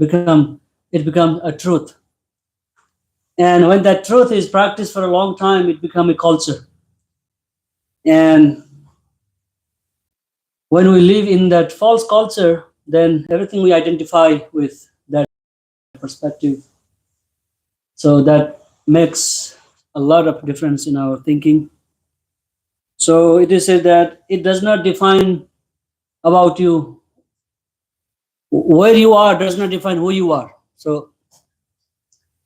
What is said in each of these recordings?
it becomes a truth. And when that truth is practiced for a long time, it becomes a culture. And when we live in that false culture, then everything we identify with that perspective. So that makes a lot of difference in our thinking. So it is said that it does not define about you. Where you are does not define who you are. So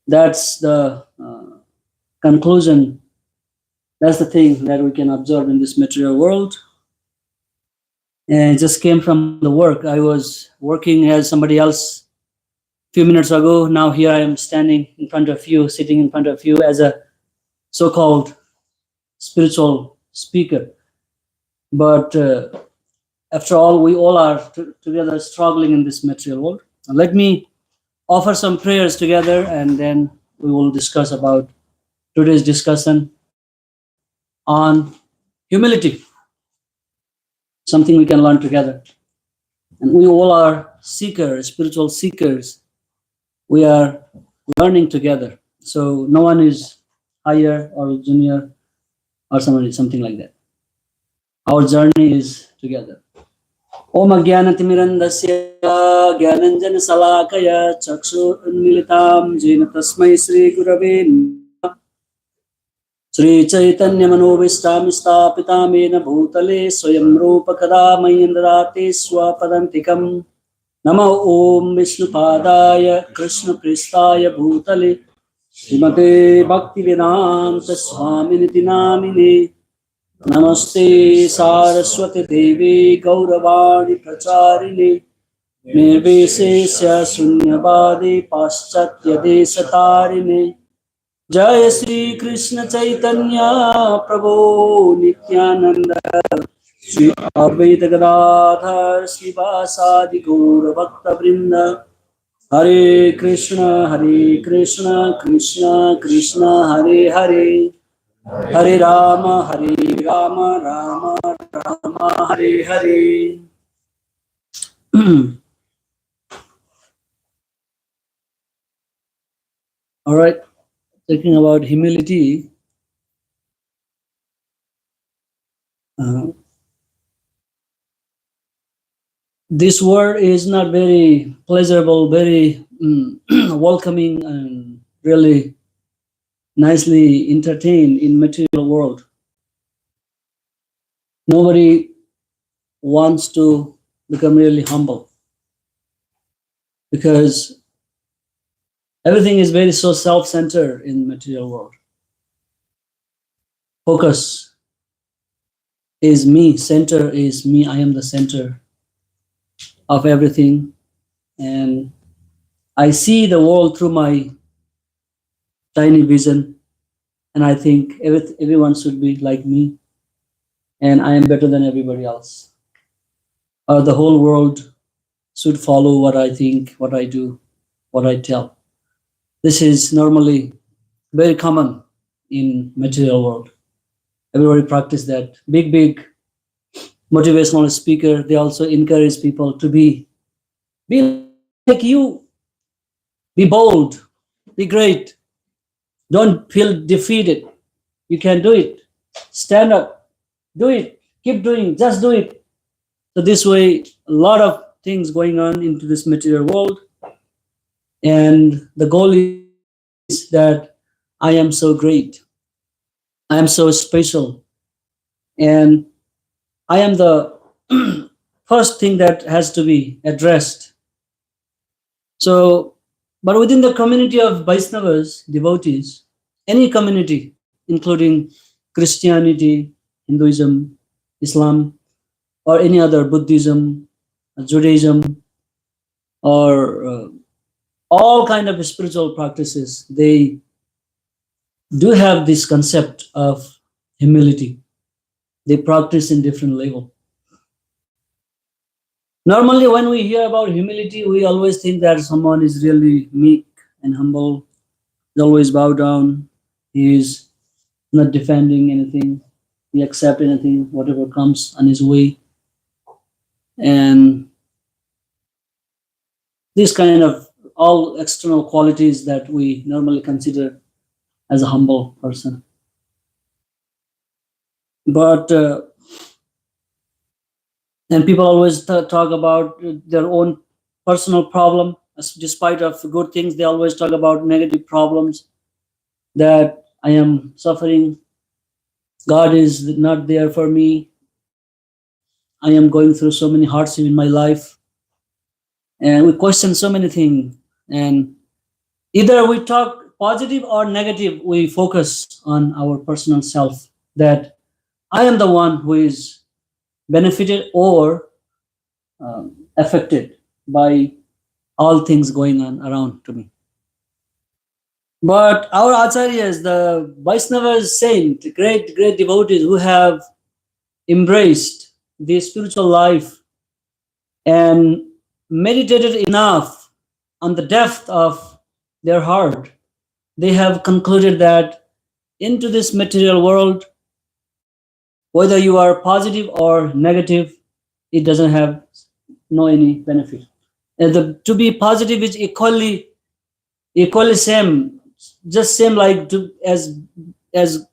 that's the conclusion. That's the thing that we can observe in this material world. And it just came from the work. I was working as somebody else a few minutes ago. Now here I am standing in front of you, sitting in front of you as a so-called spiritual speaker. But after all, we all are together struggling in this material world. Let me offer some prayers together, and then we will discuss about today's discussion on humility, something we can learn together. And we all are seekers, spiritual seekers. We are learning together. So no one is higher or junior or something like that. Our journey is together. Om Ajnanatimmirandasya Jnananjana Salakaya Chakshurunmilitam Jena Tasmai Shri Gurave Namah. Shri Chaitanya Manobishtam Sthapitamena Bhutale Swayam Rupa Kada Mayindrate Swapadantikam. Namo Om Vishnupadaya Krishna Pristaya Bhutale Srimate Bhaktivedanta Swaminiti Namine. Namaste Saraswati Devi Gauravani Pracharine Nirvishesha Shunyavadi Paschatya Desatarine. Jai Sri Krishna Chaitanya Prabhu Nityananda Sri Advaita Gadadhar Srivasadi Gaura Bhakta Vrinda. Hare Krishna Krishna Krishna Hare Hare, Hare Rama Rama Rama Hare Hare. All right, talking about humility. This word is not very pleasurable, very welcoming, and really nicely entertained in material world. Nobody wants to become really humble because everything is very so self-centered in material world. Focus is me, center is me, I am the center of everything, and I see the world through my tiny vision, and I think everyone should be like me, and I am better than everybody else, or the whole world should follow what I think, what I do, what I tell. This is normally very common in material world. Everybody practice that. Big motivational speaker, they also encourage people to be like you, be bold, be great. Don't feel defeated. You can do it. Stand up, do it, keep doing, just do it. So this way, a lot of things going on into this material world. And the goal is that I am so great. I am so special. And I am the first thing that has to be addressed. So, but within the community of Vaishnavas, devotees, any community, including Christianity, Hinduism, Islam, or any other Buddhism, Judaism, or all kind of spiritual practices, they do have this concept of humility. They practice in different level. Normally, when we hear about humility, we always think that someone is really meek and humble. He always bow down. He is not defending anything. He accepts anything, whatever comes on his way. And this kind of all external qualities that we normally consider as a humble person. But and people always talk about their own personal problem. Despite of good things, they always talk about negative problems, that I am suffering, God is not there for me, I am going through so many hardships in my life, and we question so many things. And either we talk positive or negative, we focus on our personal self, that I am the one who is benefited or affected by all things going on around to me. But our acharyas, the Vaishnavas, saint, great devotees who have embraced the spiritual life and meditated enough on the depth of their heart, they have concluded that into this material world, whether you are positive or negative, it doesn't have no any benefit. And to be positive is equally same, just same like as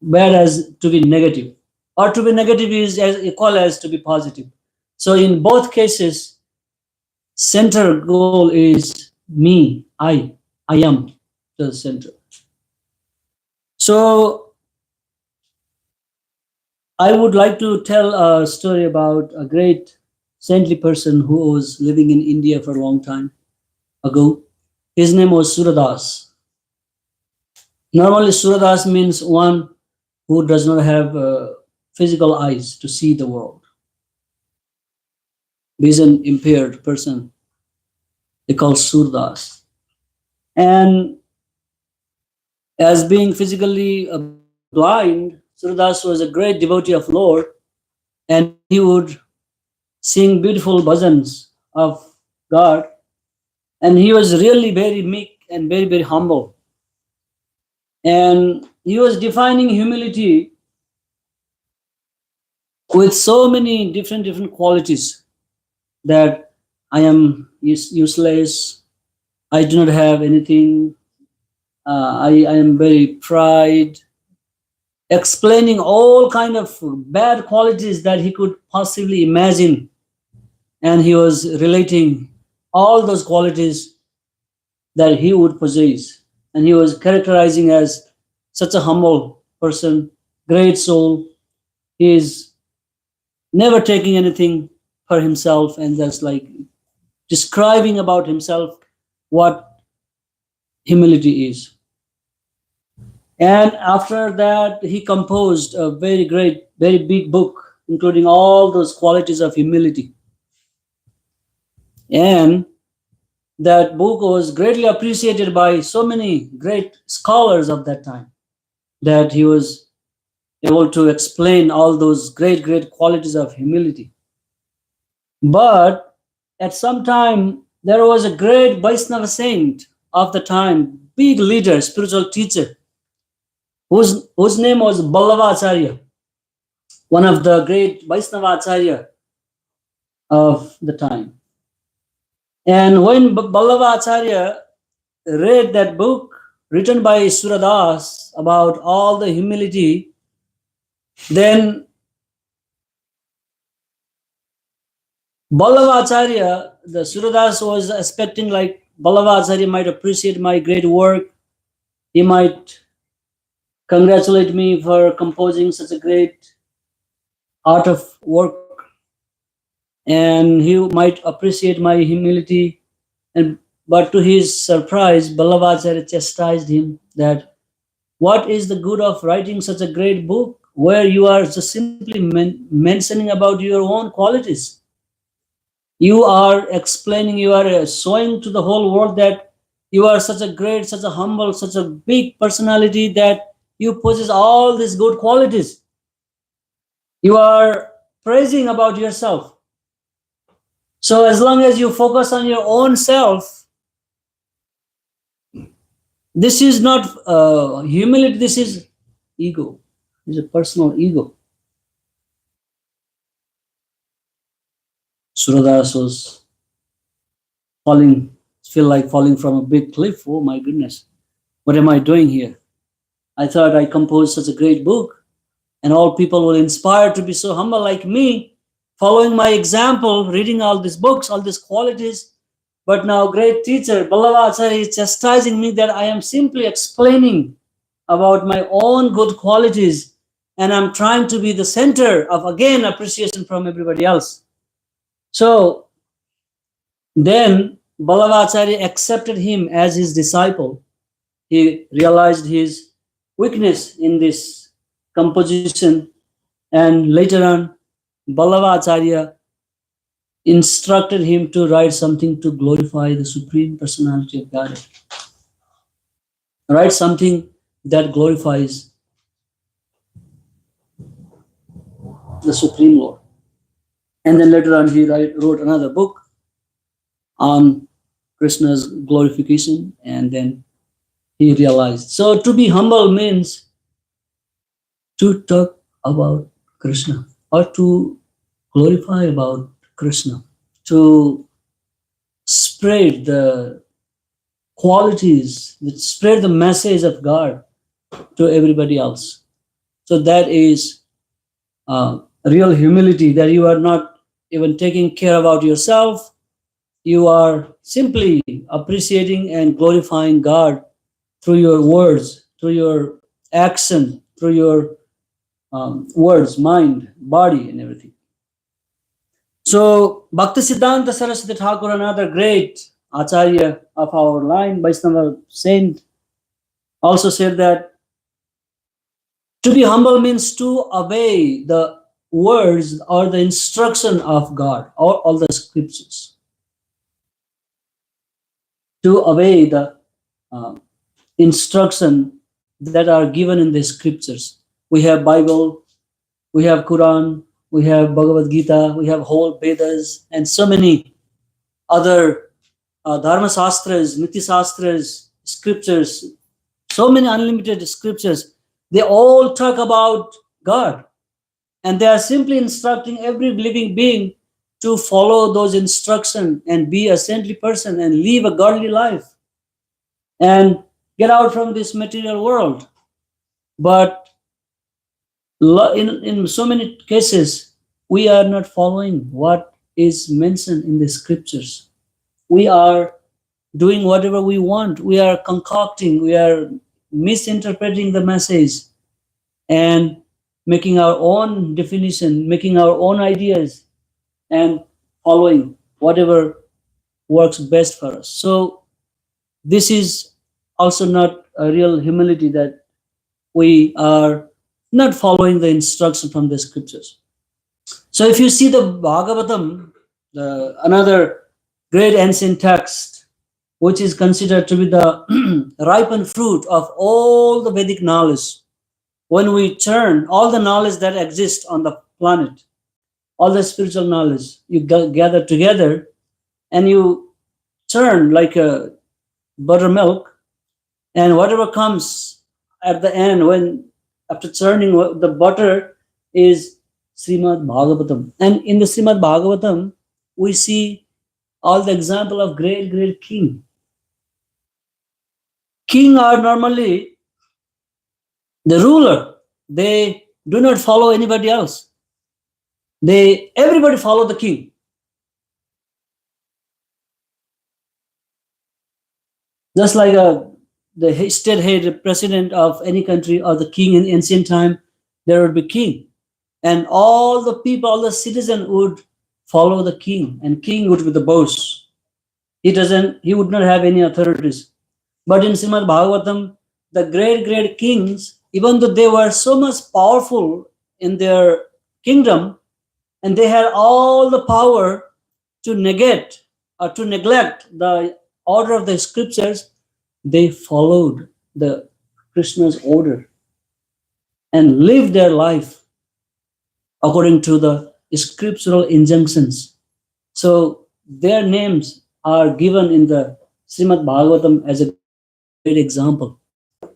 bad as to be negative, or to be negative is as equal as to be positive. So in both cases, center goal is me, I am the center. So I would like to tell a story about a great saintly person who was living in India for a long time ago. His name was Suradas. Normally, Suradas means one who does not have physical eyes to see the world. Vision impaired person, they call Surdas. And as being physically blind, Surdas was a great devotee of Lord, and he would sing beautiful bhajans of God, and he was really very meek and very humble. And he was defining humility with so many different qualities, that I am useless, I do not have anything, I am very pride, explaining all kind of bad qualities that he could possibly imagine, and he was relating all those qualities that he would possess, and he was characterizing as such a humble person, great soul. He is never taking anything for himself, and just like describing about himself what humility is. And after that, he composed a very great, very big book, including all those qualities of humility. And that book was greatly appreciated by so many great scholars of that time, that he was able to explain all those great qualities of humility. But at some time, there was a great Vaishnava saint of the time, big leader, spiritual teacher, whose name was Ballavacharya, one of the great Vaishnava Acharya of the time. And when Ballavacharya read that book written by Suradas about all the humility, then Ballavacharya, the Suradas was expecting like Ballavacharya might appreciate my great work, he might congratulate me for composing such a great art of work, and he might appreciate my humility. And but to his surprise, Ballavacharya chastised him that what is the good of writing such a great book where you are just simply mentioning about your own qualities? You are explaining, you are showing to the whole world that you are such a great, such a humble, such a big personality, that you possess all these good qualities. You are praising about yourself. So as long as you focus on your own self, this is not humility, this is ego. It's a personal ego. Suradas was feel like falling from a big cliff. Oh my goodness, what am I doing here? I thought I composed such a great book, and all people were inspired to be so humble like me, following my example, reading all these books, all these qualities. But now, great teacher Ballava Acharya is chastising me that I am simply explaining about my own good qualities, and I'm trying to be the center of again appreciation from everybody else. So then Ballava Acharya accepted him as his disciple. He realized his weakness in this composition, and later on, Ballava Acharya instructed him to write something to glorify the Supreme Personality of Godhead. Write something that glorifies the Supreme Lord. And then later on, he wrote another book on Krishna's glorification, and then he realized. So to be humble means to talk about Krishna, or to glorify about Krishna, to spread the qualities, spread the message of God to everybody else. So that is real humility, that you are not even taking care about yourself. You are simply appreciating and glorifying God through your words, through your action, through your words, mind, body, and everything. So Bhaktisiddhanta Saraswati Thakur, another great Acharya of our line, Vaishnava saint, also said that to be humble means to obey the words or the instruction of God, or all the scriptures. To obey the instruction that are given in the scriptures. We have Bible, we have Quran, we have Bhagavad Gita, we have whole Vedas, and so many other Dharma Shastras, Niti Shastras, scriptures, so many unlimited scriptures. They all talk about God, and they are simply instructing every living being to follow those instructions and be a saintly person and live a godly life and get out from this material world. But in so many cases, we are not following what is mentioned in the scriptures. We are doing whatever we want. We are concocting, we are misinterpreting the message and making our own definition, making our own ideas, and following whatever works best for us. So this is also not a real humility, that we are not following the instruction from the scriptures. So if you see the Bhagavatam, another great ancient text, which is considered to be the ripened fruit of all the Vedic knowledge, when we turn all the knowledge that exists on the planet, all the spiritual knowledge, you gather together and you turn like a buttermilk, and whatever comes at the end, when after churning the butter, is Srimad Bhagavatam. And in the Srimad Bhagavatam, we see all the example of great king. King are normally the ruler. They do not follow anybody else. Everybody follow the king. Just like the state head, president of any country, or the king in ancient time, there would be king. And all the people, all the citizens would follow the king, and king would be the boss. He would not have any authorities. But in Srimad Bhagavatam, the great kings, even though they were so much powerful in their kingdom, and they had all the power to negate or to neglect the order of the scriptures, they followed the Krishna's order and lived their life according to the scriptural injunctions. So their names are given in the Srimad Bhagavatam as a great example.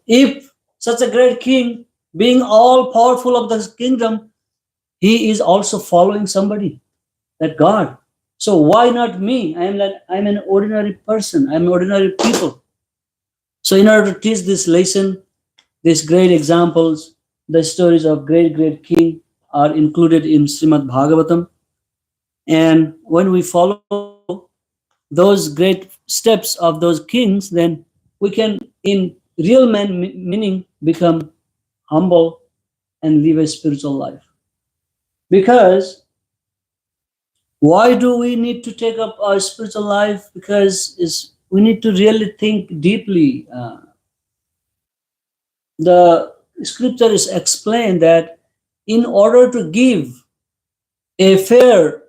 If such a great king, being all powerful of the kingdom, he is also following somebody, that God. So why not me? I'm an ordinary person. I'm ordinary people. So in order to teach this lesson, these great examples, the stories of great king are included in Srimad Bhagavatam. And when we follow those great steps of those kings, then we can, in real meaning, become humble and live a spiritual life. Because why do we need to take up our spiritual life? Because we need to really think deeply. The scripture is explained that in order to give a fair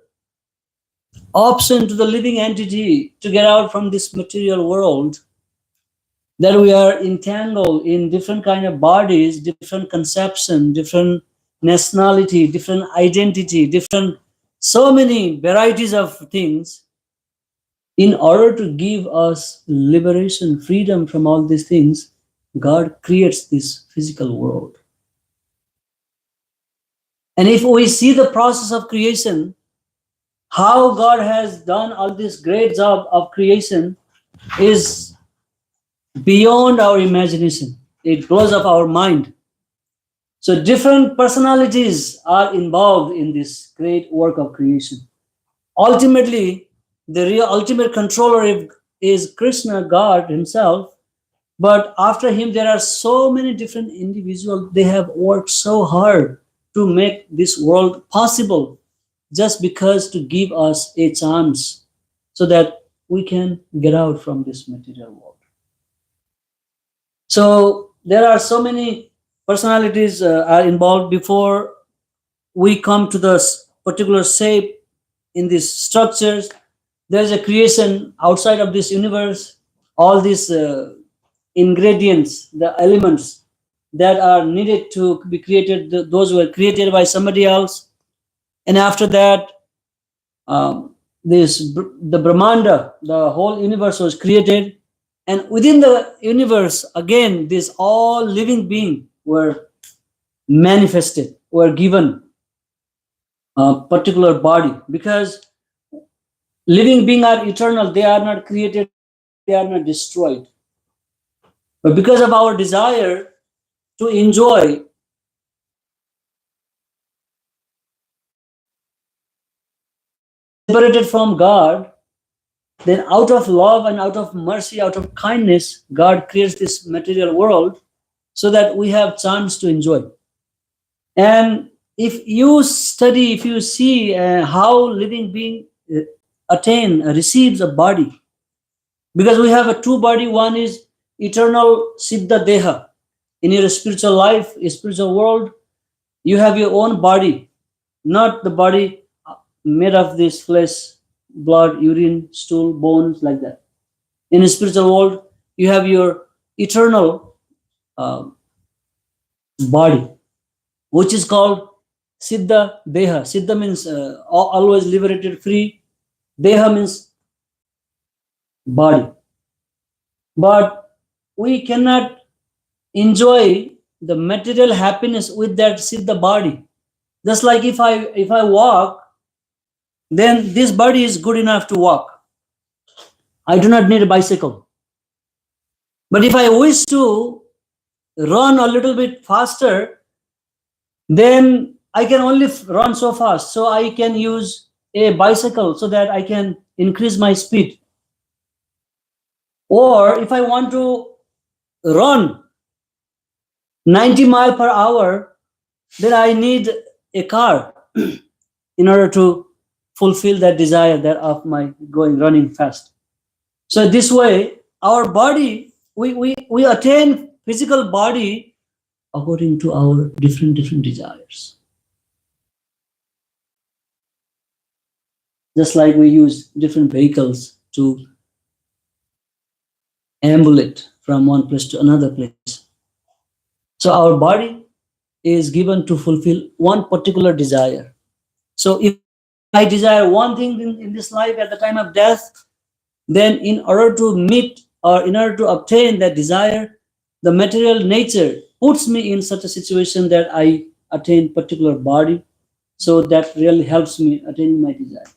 option to the living entity to get out from this material world, that we are entangled in different kind of bodies, different conception, different nationality, different identity, different, so many varieties of things. In order to give us liberation, freedom from all these things, God creates this physical world. And if we see the process of creation, how God has done all this great job of creation is beyond our imagination. It blows up our mind. So different personalities are involved in this great work of creation. Ultimately, the real ultimate controller is Krishna, God himself. But after him, there are so many different individuals. They have worked so hard to make this world possible, just because to give us a chance so that we can get out from this material world. So there are so many personalities are involved before we come to the particular shape in these structures. There's a creation outside of this universe. All these ingredients, the elements that are needed to be created, those were created by somebody else. And after that, the Brahmanda, the whole universe was created. And within the universe, again, these all living beings were manifested, were given a particular body. Because living beings are eternal, they are not created, they are not destroyed. But because of our desire to enjoy separated from God, then out of love and out of mercy, out of kindness, God creates this material world so that we have chance to enjoy. And if you study, if you see how living being receives a body, because we have a two body, one is eternal Siddha Deha. In your spiritual life, spiritual world, you have your own body, not the body made of this flesh, blood, urine, stool, bones, like that. In the spiritual world, you have your eternal body, which is called Siddha Deha. Siddha means always liberated, free. Deha means body. But we cannot enjoy the material happiness with that Siddha body. Just like if I walk, then this body is good enough to walk. I do not need a bicycle. But if I wish to run a little bit faster, then I can only run so fast. So I can use a bicycle so that I can increase my speed. Or if I want to run 90 miles per hour, then I need a car in order to fulfill that desire that of my running fast. So this way, our body, we attain physical body according to our different desires. Just like we use different vehicles to ambulate from one place to another place. So our body is given to fulfill one particular desire. So if I desire one thing in this life at the time of death, then in order to meet or in order to obtain that desire, the material nature puts me in such a situation that I attain particular body. So that really helps me attaining my desire.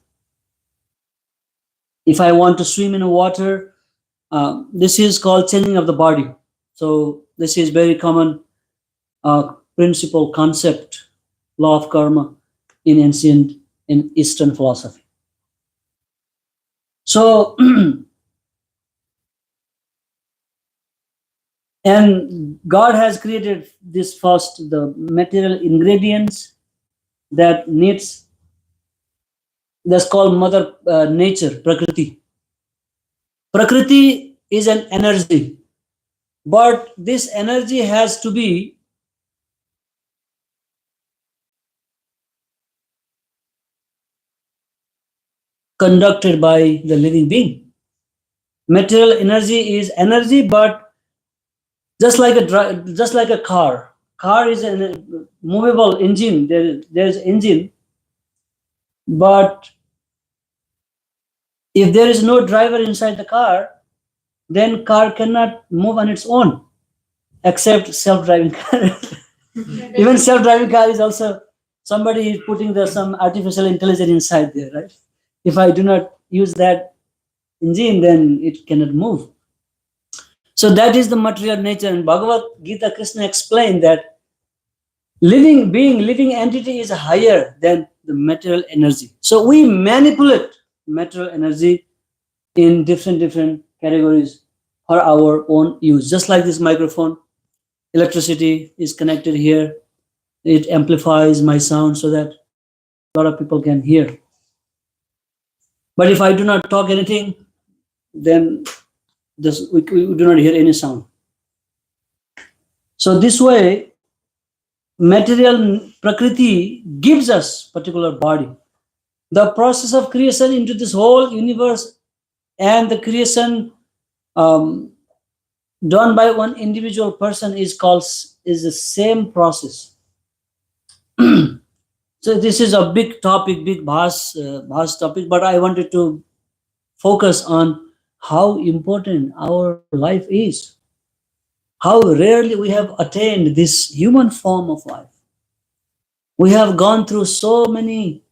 If I want to swim in water, this is called changing of the body. So this is very common principle, concept, law of karma in ancient in Eastern philosophy. So and God has created this first, the material ingredients that needs, that's called mother nature, prakriti. Prakriti is an energy, but this energy has to be conducted by the living being. Material energy is energy, but just like a car is a movable engine. There's engine, but if there is no driver inside the car, then car cannot move on its own, except self-driving car. Even self-driving car is also somebody is putting some artificial intelligence inside there, right? If I do not use that engine, then it cannot move. So that is the material nature. And Bhagavad Gita, Krishna explained that living entity is higher than the material energy. So we manipulate material energy in different categories for our own use. Just like this microphone, electricity is connected here. It amplifies my sound so that a lot of people can hear. But if I do not talk anything, then we do not hear any sound. So this way, material prakriti gives us particular body. The process of creation into this whole universe and the creation done by one individual person is the same process. So this is a big topic, big vast topic, but I wanted to focus on how important our life is. How rarely we have attained this human form of life. We have gone through so many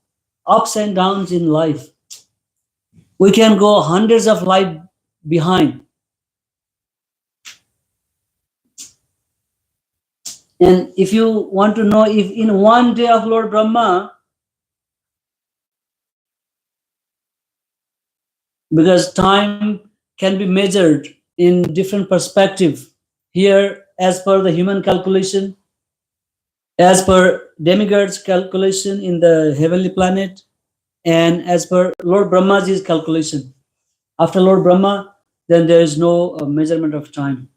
ups and downs in life. We can go hundreds of lives behind. And if you want to know if in one day of Lord Brahma, because time can be measured in different perspective. Here, as per the human calculation, as per demigods calculation in the heavenly planet, and as per Lord Brahmaji's calculation. After Lord Brahma, then there is no measurement of time.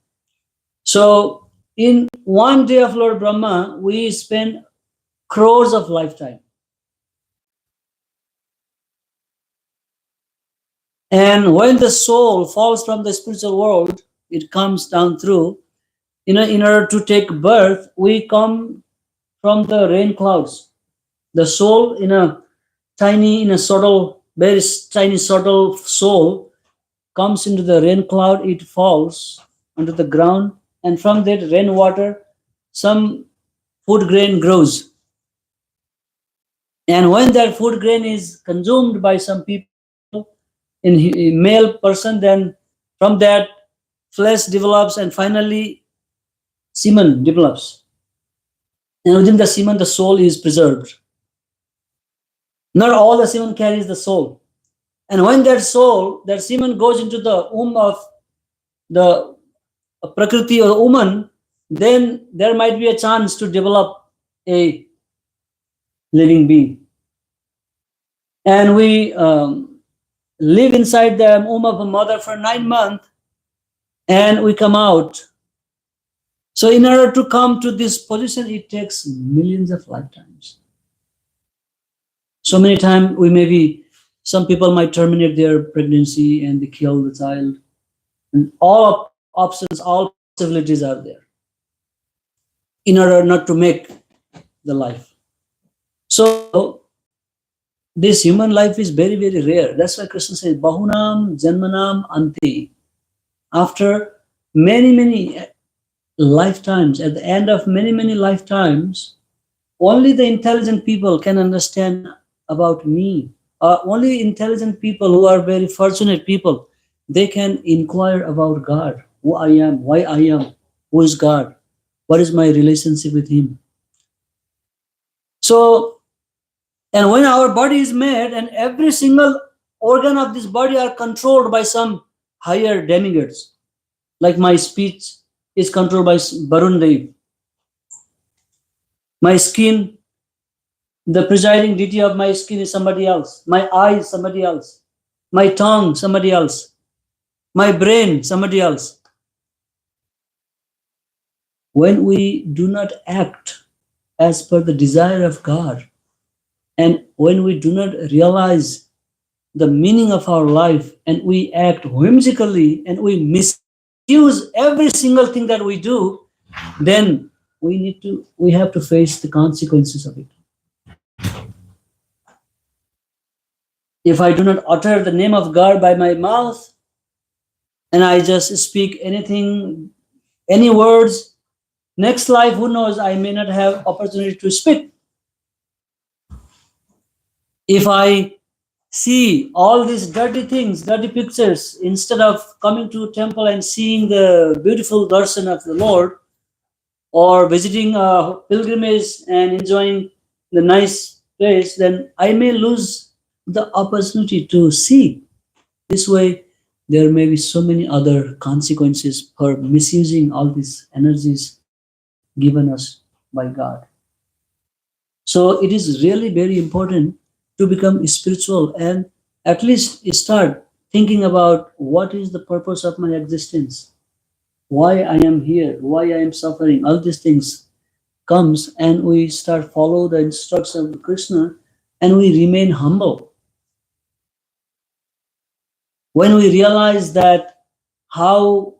So in one day of Lord Brahma, we spend crores of lifetime. And when the soul falls from the spiritual world, it comes down through, in order to take birth, we come from the rain clouds. The soul in a subtle, very tiny subtle soul comes into the rain cloud, it falls onto the ground, and from that rainwater, some food grain grows. And when that food grain is consumed by some people, in male person, then from that flesh develops and finally semen develops. And within the semen, the soul is preserved. Not all the semen carries the soul. And when that semen goes into the womb of the Prakriti or woman, then there might be a chance to develop a living being. And we live inside the womb of a mother for 9 months, and we come out. So in order to come to this position, it takes millions of lifetimes. So many times some people might terminate their pregnancy and they kill the child. And all options, all possibilities are there in order not to make the life. So this human life is very, very rare. That's why Krishna says, Bahunam Janmanam Anti. After many lifetimes, at the end of many lifetimes, only the intelligent people can understand about me. Only intelligent people who are very fortunate people, they can inquire about God, who I am, why I am, who is God, what is my relationship with Him. So, and when our body is made, and every single organ of this body are controlled by some higher demigods, like my speech is controlled by Barun Dev, my skin, the presiding deity of my skin is somebody else, my eye is somebody else, my tongue somebody else, my brain somebody else. When we do not act as per the desire of God, and when we do not realize the meaning of our life, and we act whimsically and we misuse every single thing that we do, then we have to face the consequences of it. If I do not utter the name of God by my mouth, and I just speak anything, any words, next life, who knows, I may not have opportunity to speak. If I see all these dirty things, dirty pictures, instead of coming to a temple and seeing the beautiful darshan of the Lord, or visiting a pilgrimage and enjoying the nice place, then I may lose the opportunity to see. This way, there may be so many other consequences for misusing all these energies given us by God. So it is really very important to become spiritual and at least start thinking about what is the purpose of my existence, why I am here, why I am suffering. All these things comes, and we start follow the instructions of Krishna, and we remain humble. When we realize that how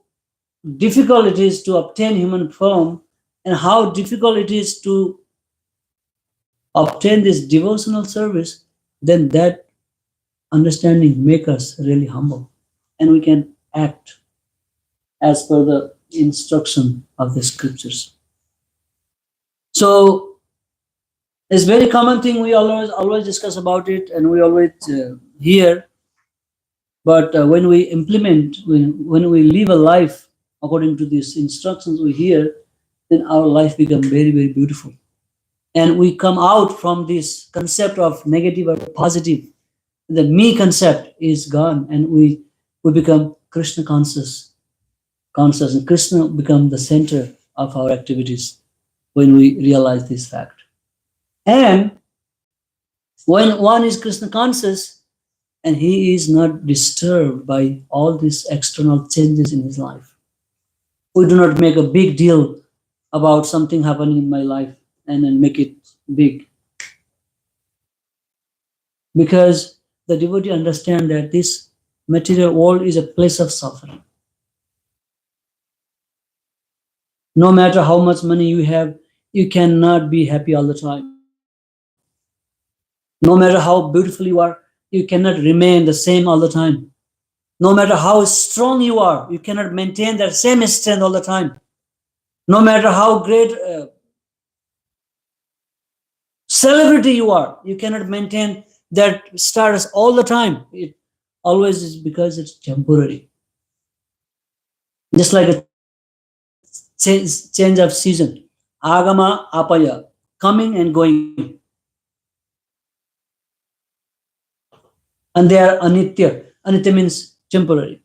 difficult it is to obtain human form, and how difficult it is to obtain this devotional service, then that understanding make us really humble, and we can act as per the instruction of the scriptures. So it's very common thing, we always discuss about it, and we always hear. But when we implement, when we live a life according to these instructions we hear, then our life becomes very, very beautiful. And we come out from this concept of negative or positive. The me concept is gone, and we become Krishna conscious, and Krishna become the center of our activities when we realize this fact. And when one is Krishna conscious, and he is not disturbed by all these external changes in his life, we do not make a big deal about something happening in my life and then make it big, because the devotee understand that this material world is a place of suffering. No matter how much money you have, you cannot be happy all the time. No matter how beautiful you are, you cannot remain the same all the time. No matter how strong you are, you cannot maintain that same strength all the time. No matter how great celebrity you are, you cannot maintain that status all the time. It always is, because it's temporary. Just like a change of season. Agama apaya, coming and going. And they are anitya. Anitya means temporary.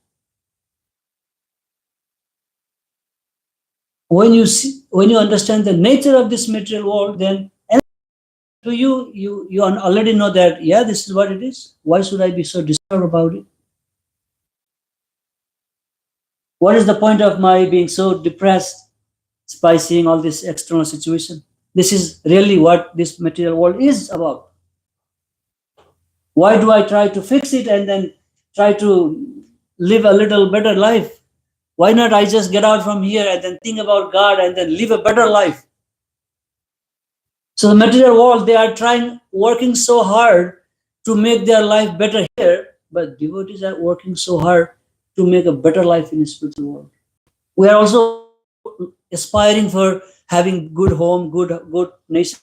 When you understand the nature of this material world, then to you already know that, yeah, this is what it is. Why should I be so disturbed about it? What is the point of my being so depressed by seeing all this external situation? This is really what this material world is about. Why do I try to fix it and then try to live a little better life? Why not I just get out from here and then think about God and then live a better life? So the material world, they are working so hard to make their life better here, but devotees are working so hard to make a better life in the spiritual world. We are also aspiring for having good home, good nations.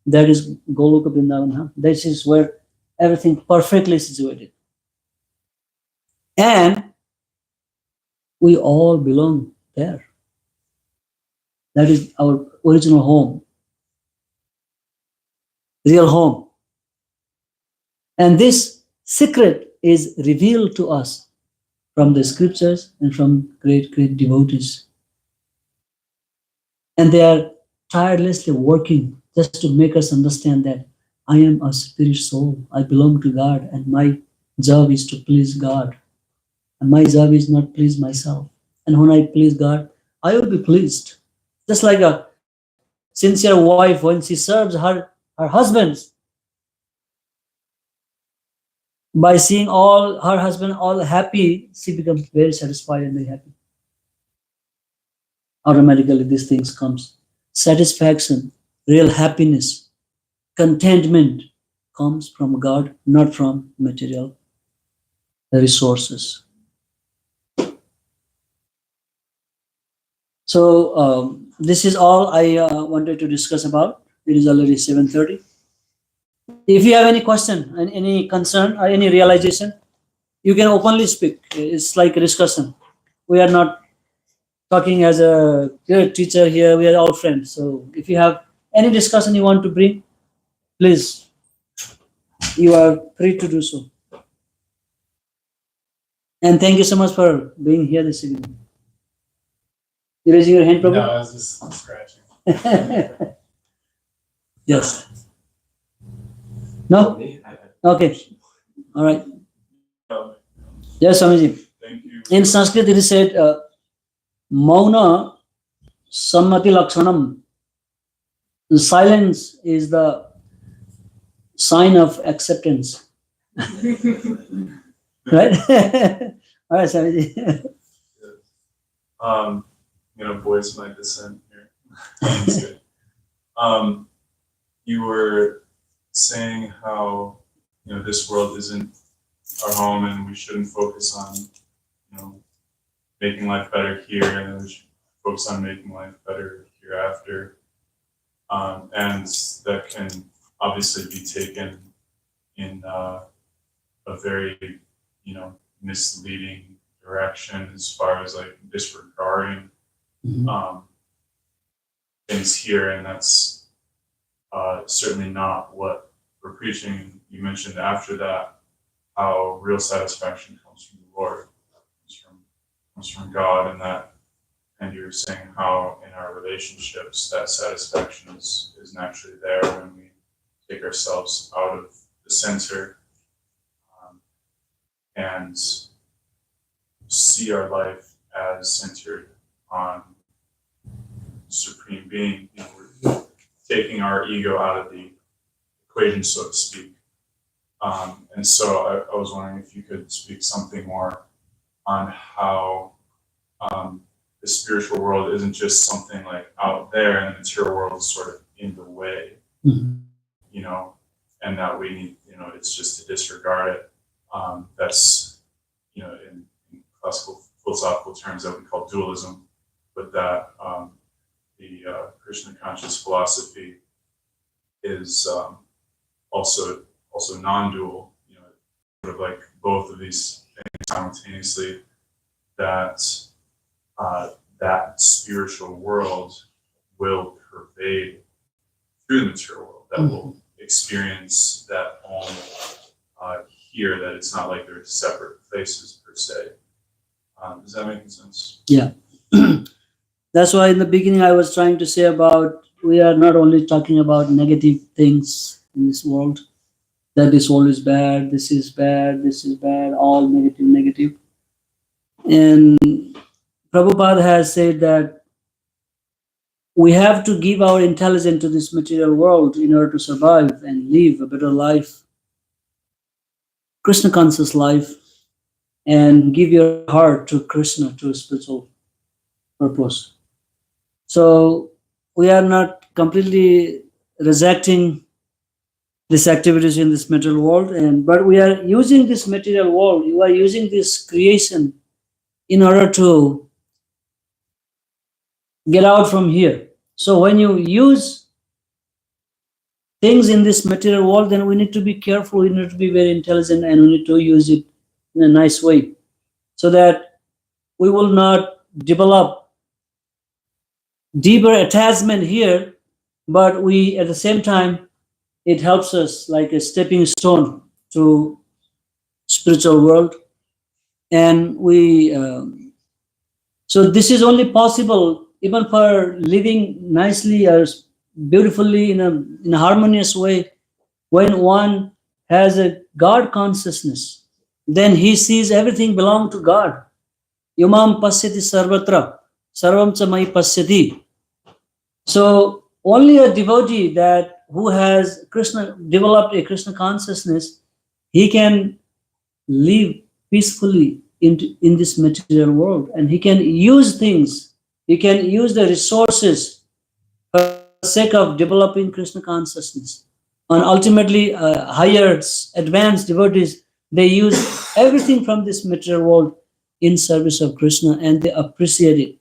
That is Goloka Vrindavan. This is where everything perfectly situated. And we all belong there. That is our original home, real home. And this secret is revealed to us from the scriptures and from great, great devotees. And they are tirelessly working just to make us understand that I am a spirit soul. I belong to God, and my job is to please God. And my job is not please myself. And when I please God, I will be pleased. Just like a sincere wife, when she serves her husband, by seeing all her husband all happy, she becomes very satisfied and very happy. Automatically these things comes. Satisfaction, real happiness, contentment comes from God, not from material resources. So this is all I wanted to discuss about. It is already 7:30. If you have any question and any concern or any realization, you can openly speak. It's like a discussion. We are not talking as a teacher here. We are all friends. So if you have any discussion you want to bring, please, you are free to do so. And thank you so much for being here this evening. You raising your hand, Prabhu? No, I was just scratching. Yes. No? Okay. All right. Yes, Swamiji. Thank you. In Sanskrit, it is said, Mauna Sammati Lakshanam. Silence is the sign of acceptance. Right? All right, Swamiji. I'm gonna voice my dissent here. That's good. You were saying how this world isn't our home, and we shouldn't focus on making life better here, and we should focus on making life better hereafter. And that can obviously be taken in a very misleading direction as far as like disregarding things here, and that's certainly not what we're preaching. You mentioned after that how real satisfaction comes from the Lord, comes from God, and you were saying how in our relationships that satisfaction is naturally there when we take ourselves out of the center and see our life as centered on Supreme Being. We're taking our ego out of the equation, so to speak. And so I was wondering if you could speak something more on how the spiritual world isn't just something like out there, and the material world is sort of in the way, and that we need, it's just to disregard it. That's, in classical philosophical terms that we call dualism, but that the Krishna conscious philosophy is also non-dual, sort of like both of these things simultaneously, that that spiritual world will pervade through the material world, that will experience that home here, that it's not like they're separate places per se. Does that make any sense? Yeah. That's why in the beginning I was trying to say about we are not only talking about negative things in this world, that this world is bad, this is bad, this is bad, all negative. And Prabhupada has said that we have to give our intelligence to this material world in order to survive and live a better life, Krishna conscious life, and give your heart to Krishna, to a spiritual purpose. So we are not completely rejecting these activities in this material world, but we are using this material world, you are using this creation in order to get out from here. So when you use things in this material world, then we need to be careful, we need to be very intelligent, and we need to use it in a nice way so that we will not develop deeper attachment here, but we at the same time it helps us like a stepping stone to spiritual world. And we so this is only possible even for living nicely or beautifully in a harmonious way when one has a God consciousness. Then he sees everything belong to God. Yumam pasyati sarvatra sarvam cha mai pasyati. So only a devotee that who has Krishna developed a Krishna consciousness, he can live peacefully in this material world, and he can use things, he can use the resources for the sake of developing Krishna consciousness. And ultimately, higher, advanced devotees, they use everything from this material world in service of Krishna, and they appreciate it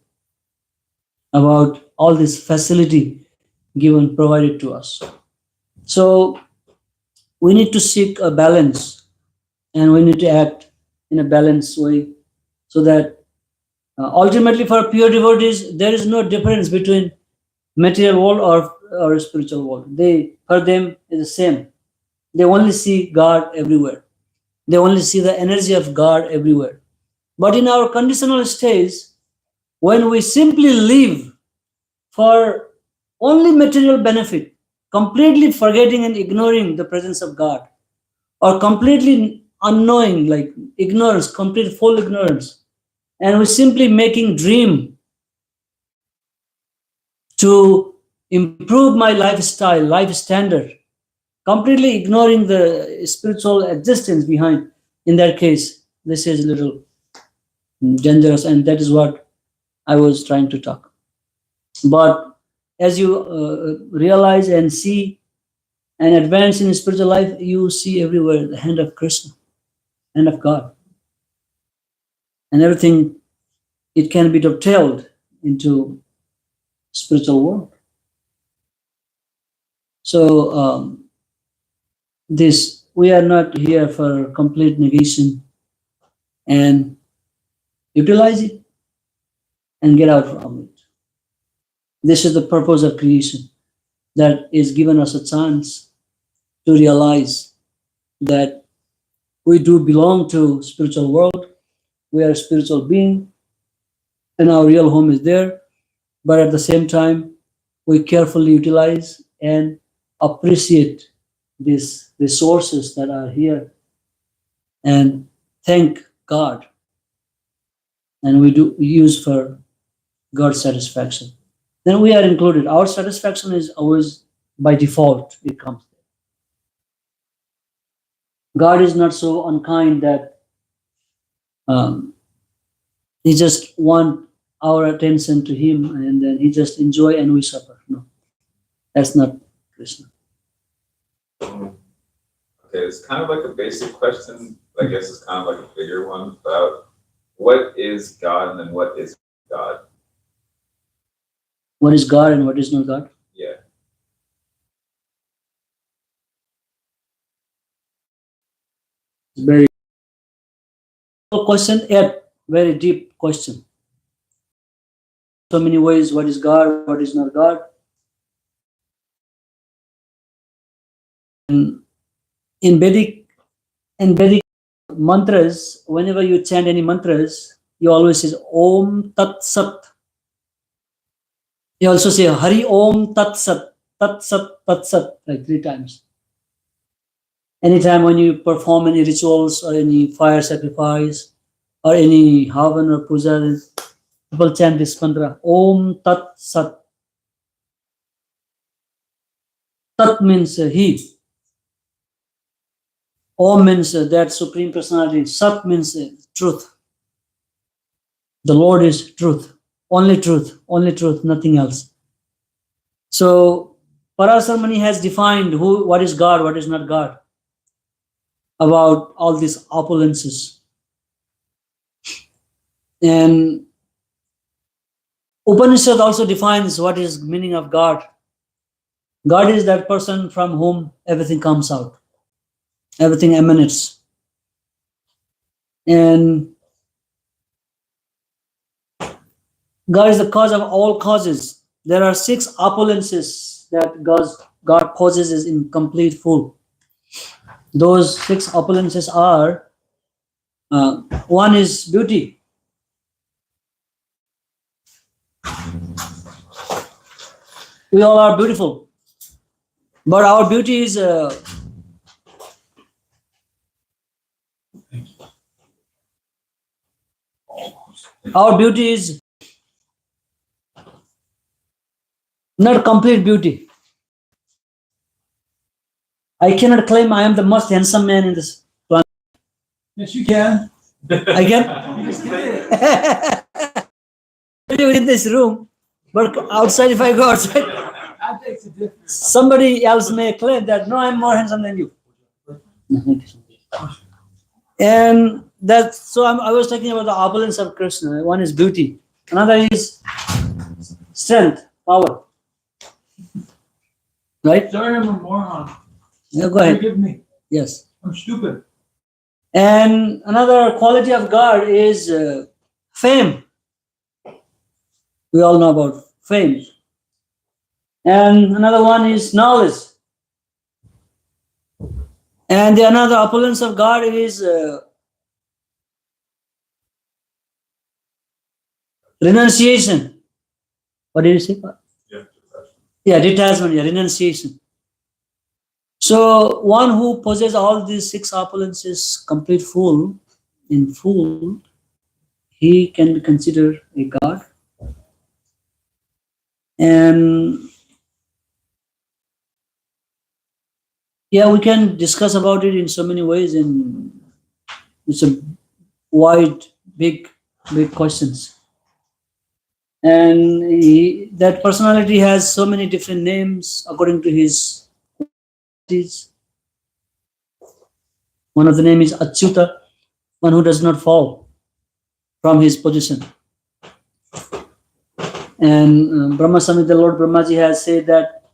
about all this facility given, provided to us. So we need to seek a balance, and we need to act in a balanced way so that ultimately for pure devotees, there is no difference between material world or spiritual world. For them is the same. They only see God everywhere. They only see the energy of God everywhere. But in our conditional stage, when we simply live for only material benefit, completely forgetting and ignoring the presence of God, or completely unknowing, like ignorance, complete full ignorance, and we're simply making dream to improve my lifestyle, life standard, completely ignoring the spiritual existence behind. In that case, this is a little dangerous, and that is what I was trying to talk. But as you realize and see and advance in spiritual life, you see everywhere the hand of Krishna, hand of God, and everything, it can be dovetailed into spiritual world. So this, we are not here for complete negation, and utilize it and get out from it. This is the purpose of creation, that is given us a chance to realize that we do belong to spiritual world. We are a spiritual being, and our real home is there. But at the same time, we carefully utilize and appreciate these resources that are here, and thank God, and we do use for God's satisfaction. Then we are included. Our satisfaction is always by default, it comes. God is not so unkind that he just want our attention to him and then he just enjoy and we suffer. No, that's not Krishna. Okay, it's kind of like a basic question. I guess it's kind of like a bigger one about what is God and then what is God? What is God and what is not God? Yeah. Very question, yet very deep question. So many ways, what is God, what is not God. And in Vedic mantras, whenever you chant any mantras, you always say Om Tat Sat. You also say Hari Om Tat Sat, Tat Sat, Tat Sat, like 3 times. Anytime when you perform any rituals or any fire sacrifice or any havan or puja, people chant this mantra, Om Tat Sat. Tat means he. Om means that Supreme Personality. Sat means truth. The Lord is truth, only truth, nothing else. So Parasar Muni has defined what is God, what is not God, about all these opulences. And Upanishad also defines what is meaning of God. God is that person from whom everything comes out, everything emanates. And God is the cause of all causes. There are 6 opulences that God possesses in complete full. Those 6 opulences are, one is beauty. We all are beautiful, but our beauty is not complete beauty. I cannot claim I am the most handsome man in this planet. Yes, you can. I can. You just did it. In this room, but outside, if I go outside, That makes a difference. somebody else may claim that no, I'm more handsome than you. And that, so I was talking about the opulence of Krishna. One is beauty, another is strength, power. Right? Sorry, I'm a moron. Yeah, go ahead. Forgive me. Yes. I'm stupid. And another quality of God is fame. We all know about fame. And another one is knowledge. And the another opulence of God is renunciation. What did you say? Yeah. Yeah, detachment, yeah, renunciation. So one who possesses all these 6 opulences complete full, in full, he can be considered a God. And yeah, we can discuss about it in so many ways, and it's a wide, big questions. And that personality has so many different names according to his qualities. One of the name is Achyuta, one who does not fall from his position. And Brahma Samhita, Lord Brahmaji has said that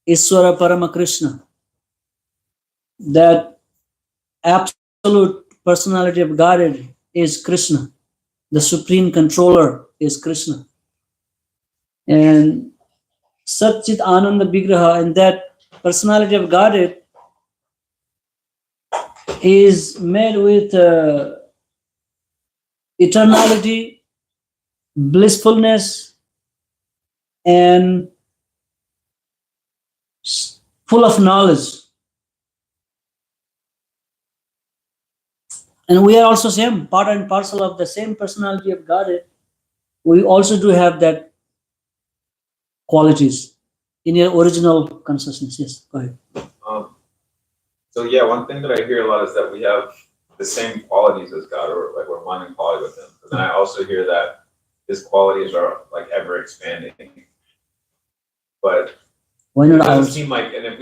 Iswara Parama Krishna, that absolute personality of Godhead is Krishna. The supreme controller is Krishna. And Sat Chit Ananda Vigraha, and that personality of Godhead is made with eternality, blissfulness, and full of knowledge. And we are also same, part and parcel of the same personality of Godhead. We also do have that qualities in your original consciousness. Yes, go ahead. So yeah, one thing that I hear a lot is that we have the same qualities as God, or like we're one in quality with Him. But then I also hear that His qualities are like ever expanding. But Why it not doesn't ours? seem like, and if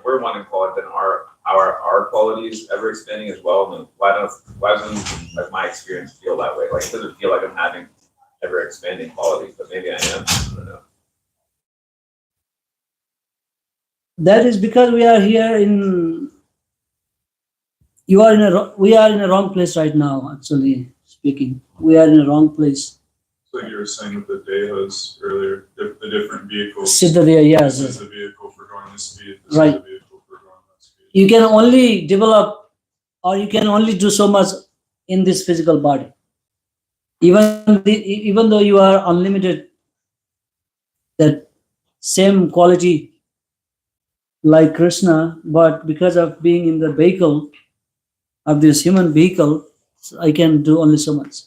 we're one in quality, then our qualities ever expanding as well. And why doesn't like my experience feel that way? Like it doesn't feel like I'm having ever expanding qualities, but maybe I am. I don't know. That is because we are here in. We are in a wrong place right now. Actually speaking, we are in a wrong place. So you were saying with the dehas earlier, the different vehicles. Siddha there, yes. This is the vehicle for going this speed. This Right. is the vehicle for going that speed. You can only develop, or you can only do so much in this physical body. Even though you are unlimited, that same quality like Krishna, but because of being in the vehicle of this human vehicle, I can do only so much.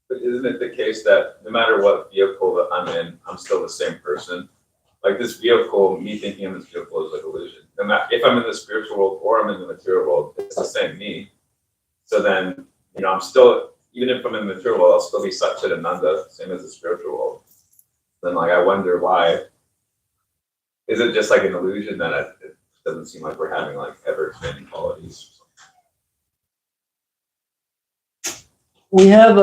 But isn't it the case that no matter what vehicle that I'm in, I'm still the same person? Like this vehicle, me thinking of this vehicle is like illusion. No matter if I'm in the spiritual world or I'm in the material world, it's the same me. So then, I'm still, even if I'm in the material world, I'll still be Satchit Ananda, same as the spiritual world. Then like I wonder why. Is it just like an illusion that it doesn't seem like we're having like ever expanding qualities? We have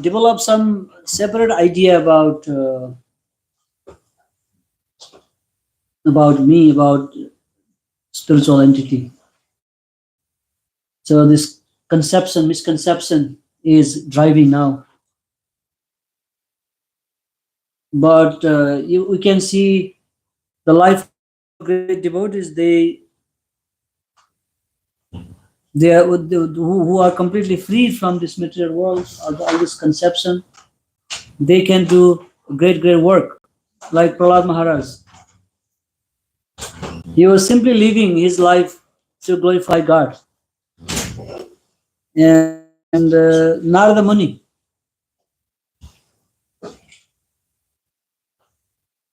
developed some separate idea about about me, about spiritual entity. So this misconception is driving now. But we can see the life of great devotees. They are who are completely free from this material world, all this conception. They can do great work, like Prahlad Maharaj. He was simply living his life to glorify God. And Narada Muni,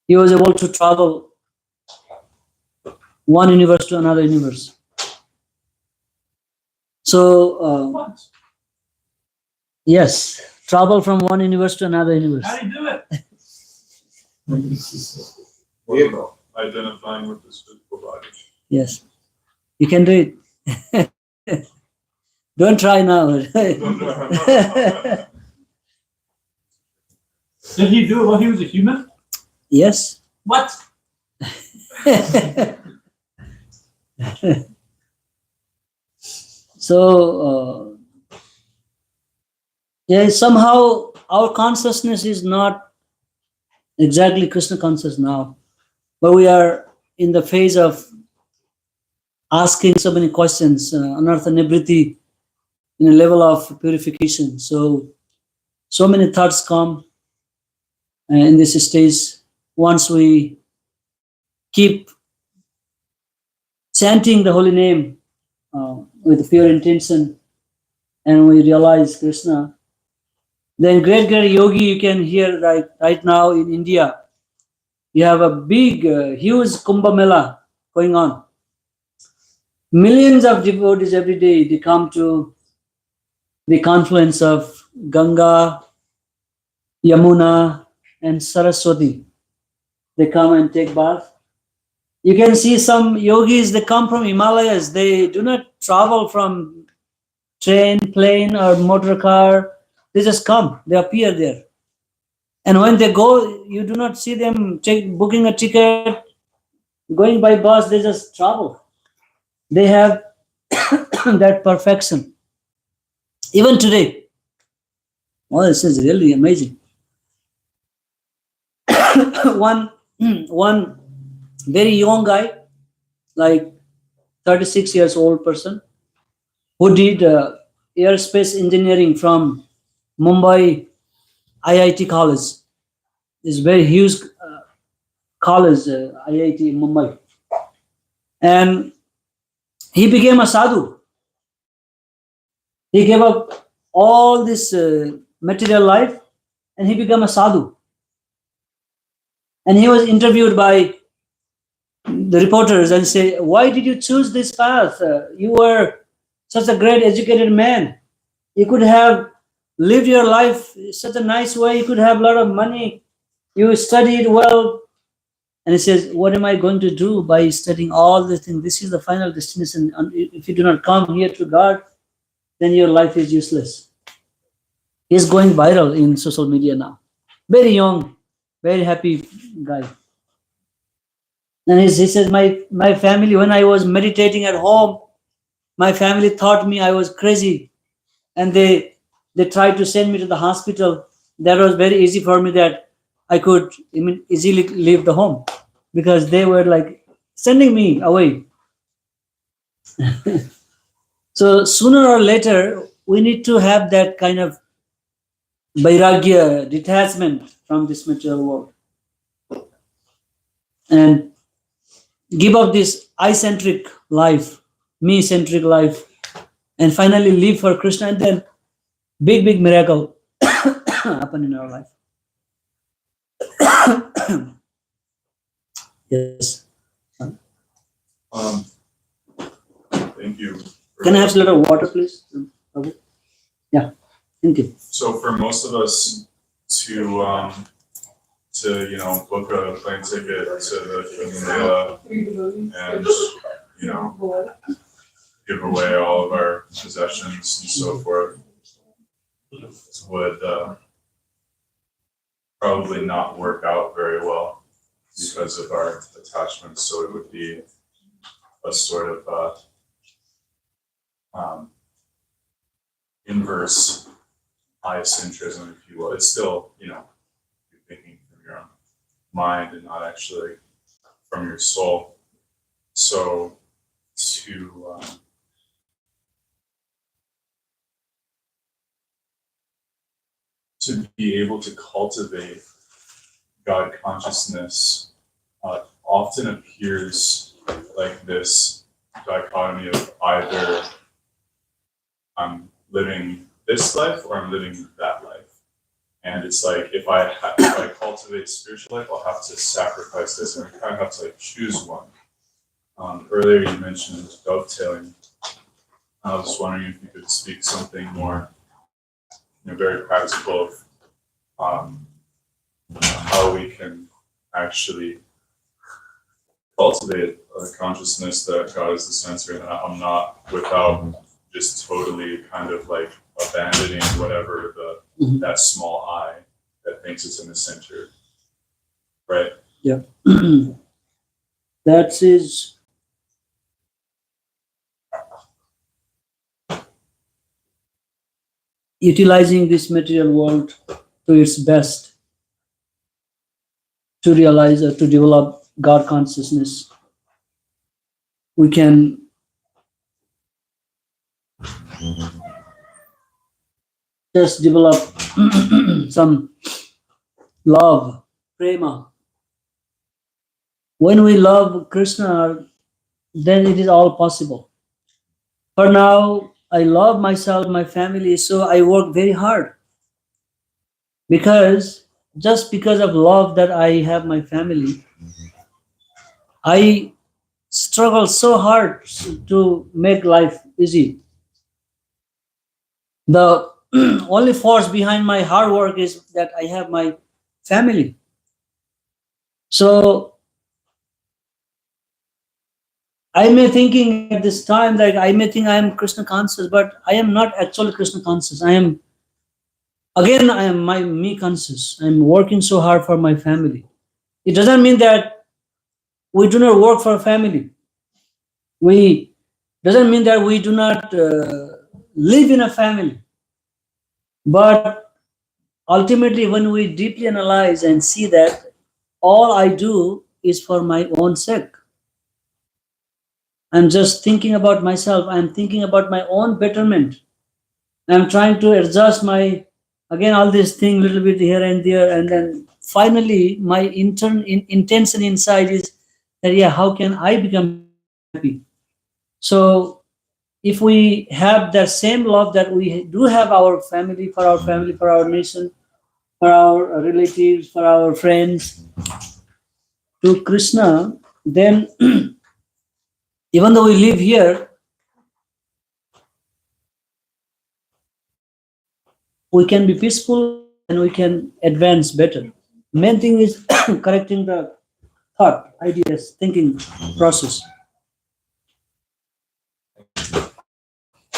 he was able to travel one universe to another universe. So, What? yes, travel from one universe to another universe. How do you do it? Vehicle. Identifying with this physical body. Yes, you can do it. Don't try now. Did he do it while he was a human? Yes. What? So, yeah, somehow our consciousness is not exactly Krishna conscious now, but we are in the phase of asking so many questions, anartha nibriti, in a level of purification. So many thoughts come in this stage. Once we keep chanting the holy name with pure intention, and we realize Krishna, then great yogi you can hear right now in India. You have a big, huge Kumbh Mela going on. Millions of devotees every day, they come to the confluence of Ganga, Yamuna, and Saraswati. They come and take bath. You can see some yogis, they come from Himalayas. They do not travel from train, plane, or motor car. They just come, they appear there. And when they go, you do not see them booking a ticket, going by bus, they just travel. They have that perfection. Even today. Oh, this is really amazing. one very young guy, like 36 years old person, who did aerospace engineering from Mumbai IIT college. It's very huge college, IIT Mumbai. And he became a sadhu. He gave up all this material life and he became a sadhu. And he was interviewed by the reporters and say, why did you choose this path? You were such a great educated man. You could have lived your life such a nice way. You could have a lot of money. You studied well. And he says, what am I going to do by studying all these things? This is the final destination. And if you do not come here to God, then your life is useless. He's going viral in social media now. Very young, very happy guy. And he says, my family, when I was meditating at home, my family thought me I was crazy. And they tried to send me to the hospital. That was very easy for me that I could easily leave the home because they were like sending me away. So sooner or later, we need to have that kind of vairagya, detachment from this material world. And give up this I-centric life, me-centric life, and finally live for Krishna, and then big miracle happen in our life. Yes. Thank you. Can I have a little water, please? Prabhu? Yeah, thank you. So for most of us to book a plane ticket to the Himalaya and give away all of our possessions and so forth would probably not work out very well. because of our attachments. So it would be a sort of inverse I-centrism, if you will. It's still, you're thinking from your own mind and not actually from your soul. So to be able to cultivate God consciousness often appears like this dichotomy of either I'm living this life or I'm living that life. And it's like if I cultivate spiritual life, I'll have to sacrifice this, and I kind of have to choose one. Earlier you mentioned dovetailing. I was wondering if you could speak something more, very practical of how we can actually cultivate a consciousness that God is the center, and I'm not, without just totally kind of like abandoning whatever that small I that thinks it's in the center, right? Yeah. That is utilizing this material world to its best to realize or to develop God consciousness. We can just develop some love, prema. When we love Krishna, then it is all possible. For now, I love myself, my family, so I work very hard. Because of love that I have my family, I struggle so hard to make life easy. The only force behind my hard work is that I have my family. So I may thinking at this time that I may think I am Krishna conscious, but I am not actually Krishna conscious. I am me conscious. I am working so hard for my family. It doesn't mean that we do not work for family. Doesn't mean that we do not live in a family. But ultimately, when we deeply analyze and see that all I do is for my own sake, I'm just thinking about myself. I'm thinking about my own betterment. I'm trying to adjust all this thing a little bit here and there, and then finally my intention inside is that how can I become happy? So if we have that same love that we do have our family, for our nation, for our relatives, for our friends, to Krishna, then even though we live here, we can be peaceful and we can advance better. Main thing is correcting the thought, ideas, thinking process.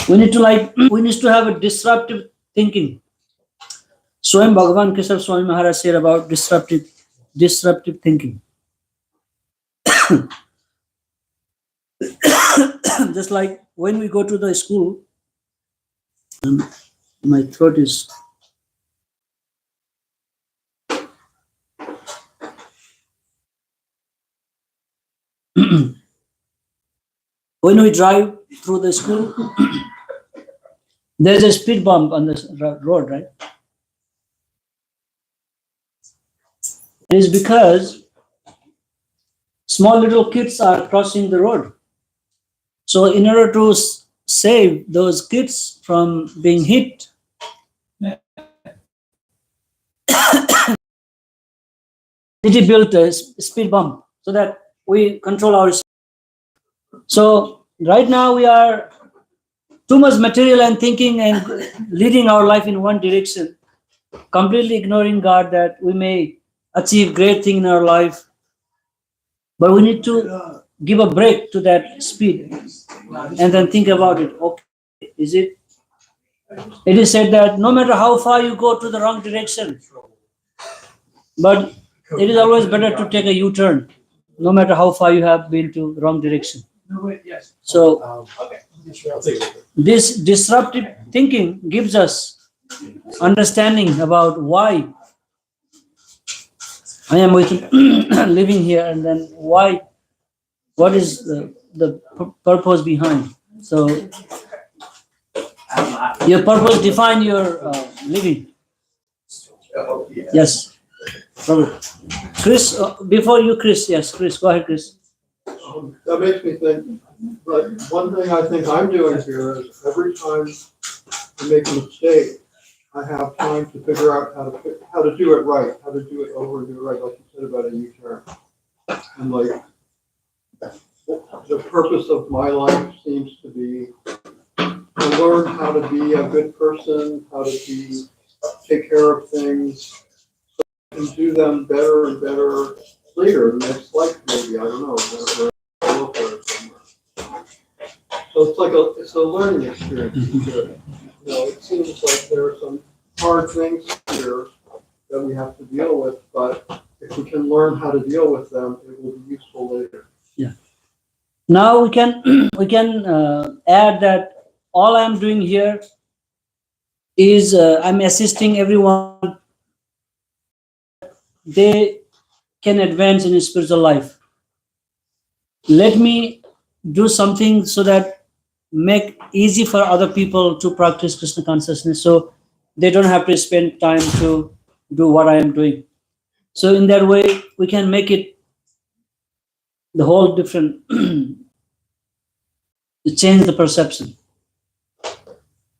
We need to have a disruptive thinking. Swayam Bhagavan Keshav Swami Maharaj said about disruptive thinking. Just like when we go to the school, my throat is. When we drive through the school, there's a speed bump on the road, right? It is because small little kids are crossing the road. So in order to save those kids from being hit, city built a speed bump so that we control our. So right now we are too much material and thinking and leading our life in one direction, completely ignoring God, that we may achieve great thing in our life, but we need to give a break to that speed and then think about it. Okay, it is said that no matter how far you go to the wrong direction, but it is always better to take a U-turn, no matter how far you have been to wrong direction. No, wait, yes. So Okay. I'll take it. this disruptive thinking gives us understanding about why I am living here, and then why, what is the purpose behind. So your purpose define your living. Yes, Prabhu. Chris, before you, Chris. Yes, Chris, go ahead, Chris. That makes me think, but one thing I think I'm doing here is every time I make a mistake, I have time to figure out how to do it right, how to do it over and do it right, like you said about a U-turn. And like, the purpose of my life seems to be to learn how to be a good person, how to take care of things, and do them better and better later, next life maybe, I don't know. Somewhere. So it's a learning experience. It seems like there are some hard things here that we have to deal with, but if we can learn how to deal with them, it will be useful later. Yeah. Now we can add that all I am doing here is I'm assisting everyone. They can advance in spiritual life. Let me do something so that make easy for other people to practice Krishna consciousness, so they don't have to spend time to do what I am doing. So in that way, we can make it the whole different, to change the perception.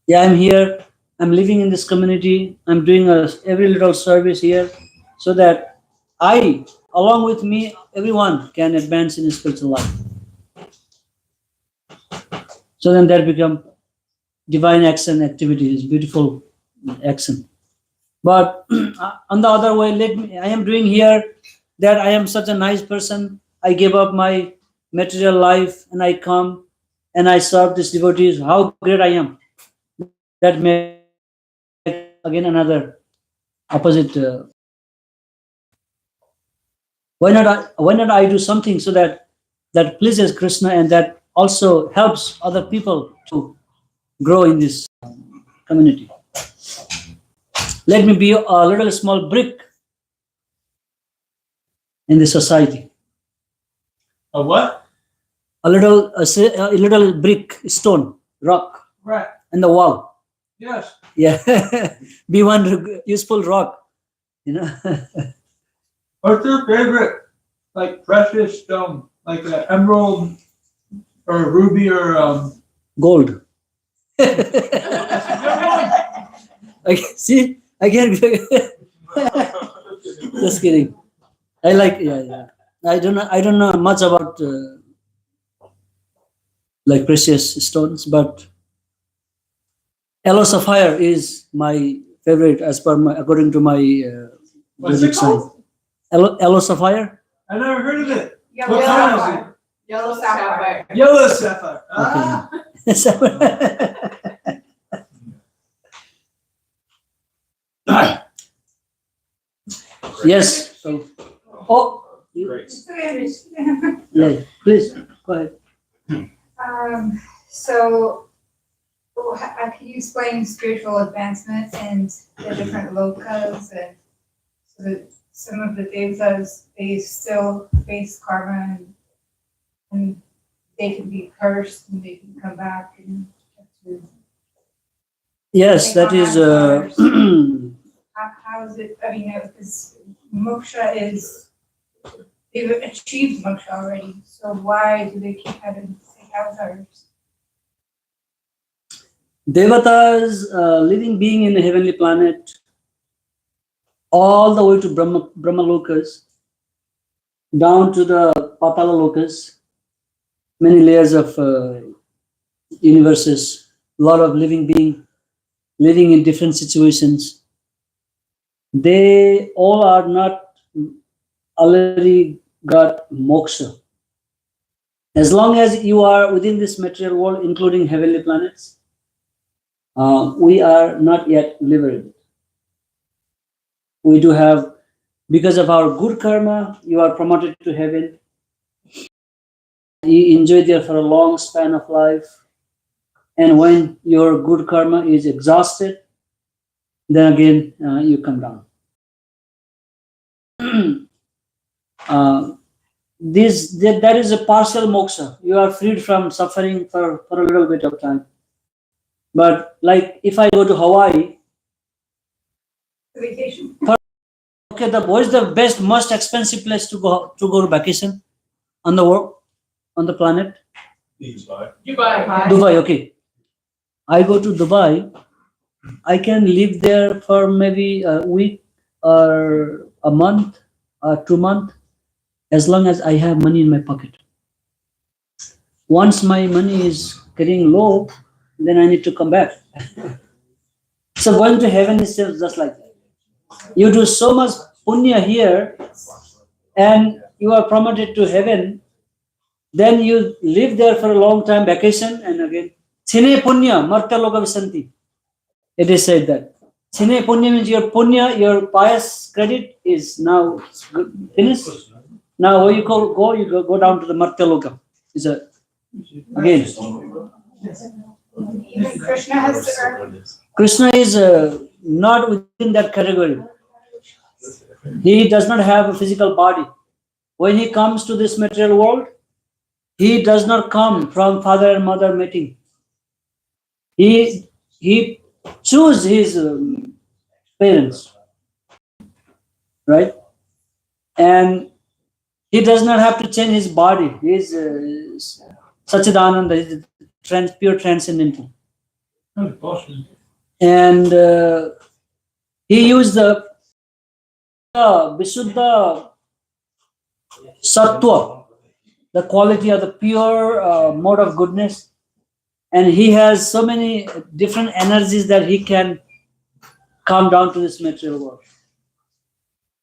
Yeah, I'm here, I'm living in this community, I'm doing every little service here, so that I, along with me, everyone can advance in spiritual life. So then that become divine action activities, beautiful action. But on the other way, I am doing here that I am such a nice person. I give up my material life and I come and I serve these devotees. How great I am. That may again another opposite. Why not I do something so that pleases Krishna and that also helps other people to grow in this community. Let me be a little small brick in the society. A what? A little brick, stone, rock, Right. in the wall. Yes. Yeah, be one useful rock. What's your favorite, like, precious stone? Like an emerald or a ruby or Gold. See, again, just kidding. I like, yeah. I don't know much about like precious stones, but yellow sapphire is my favorite according to my what's zodiac it sign. called? Yellow sapphire. I never heard of it. Yellow What color is sapphire. Yellow sapphire. Yellow sapphire. Ah. Yes. So, Great. yeah, please go ahead. So, can you explain spiritual advancement and the different lokas, and so that some of the devas, they still face karma and they can be cursed and they can come back and have to, Yes, that is. how is it? I mean, because moksha is, they've achieved moksha already, so why do they keep having to take avatars? Devatas, living being in a heavenly planet, all the way to Brahma Lokas, down to the Patala Lokas, many layers of universes, a lot of living being, living in different situations. They all are not already got moksha. As long as you are within this material world, including heavenly planets, we are not yet liberated. We do have Because of our good karma, you are promoted to heaven. You enjoy there for a long span of life. And when your good karma is exhausted, then again you come down. That is a partial moksha. You are freed from suffering for a little bit of time. But like if I go to Hawaii, Vacation. okay, what is the best, most expensive place to go to vacation on the world, on the planet? Dubai. Okay, I go to Dubai. I can live there for maybe a week or a month or 2 months, as long as I have money in my pocket. Once my money is getting low, then I need to come back. So going to heaven is just like that. You do so much punya here, and you are promoted to heaven. Then you live there for a long time, vacation, and again, chine punya, marta loka visanti. It is said that chine punya means your punya, your pious credit is now finished. Now where you go down to the marta loka. Is a again. Even Krishna has to earn. Krishna is not within that category. He does not have a physical body. When he comes to this material world, he does not come from father and mother meeting. He chooses his parents, right? And he does not have to change his body. He is Sachidananda, he is pure transcendental. And he used the Visuddha Sattva, the quality of the pure mode of goodness. And he has so many different energies that he can come down to this material world